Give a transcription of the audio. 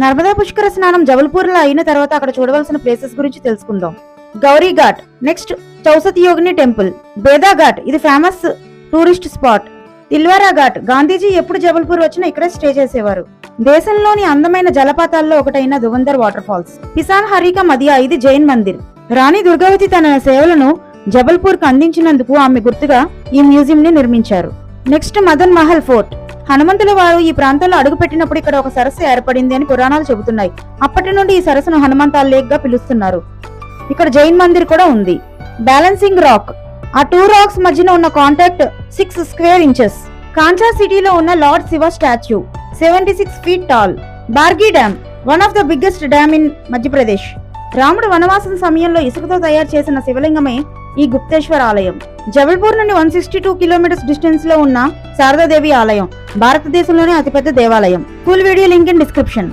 నర్మదా పుష్కర స్నానం జబల్పూర్ లో అయిన తర్వాత అక్కడ చూడవలసిన ప్లేసెస్ గురించి తెలుసుకుందాం. Gauri Ghat, next Chausath Yogini temple. బేదా ఘాట్, ఇది famous tourist spot. Tilwara Ghat, Gandhiji ఎప్పుడు జబల్పూర్ వచ్చినా ఇక్కడే స్టే చేసేవారు. దేశంలోని అందమైన జలపాతాల్లో ఒకటైన దువందర్ వాటర్ ఫాల్స్. కిసాన్ హరిక మదియా, ఇది జైన్ మందిర్. రాణి దుర్గావతి తన సేవలను జబల్పూర్ కు అందించినందుకు ఆమె గుర్తుగా ఈ మ్యూజియం ని నిర్మించారు. Next Madan Mahal fort. హనుమంతుల వారు ఈ ప్రాంతంలో అడుగుపెట్టినప్పుడు ఇక్కడ ఒక సరస్సు ఏర్పడింది అని పురాణాలు చెబుతున్నాయి. అప్పటి నుండి ఈ సరస్సును హనుమంతాల్ లేక్ గా పిలుస్తున్నారు. ఇక్కడ జైన్ మందిర్ కూడా ఉంది. బ్యాలెన్సింగ్ రాక్, ఆ టూ రాక్స్ మధ్యన ఉన్న కాంటాక్ట్ 6 స్క్వేర్ ఇంచెస్. కాంచా సిటీలో ఉన్న lord Shiva statue 76 feet tall. Bargi dam, one of the biggest dam in Madhya Pradesh. రాముడు వనవాసం సమయంలో ఇసుకతో తయారు చేసిన శివలింగమే ఈ గుప్తేశ్వర ఆలయం. జబల్పూర్ నుండి 162 కిలోమీటర్స్ డిస్టెన్స్ లో ఉన్న శారదాదేవి ఆలయం భారతదేశంలోనే అతిపెద్ద దేవాలయం. Full video link in description.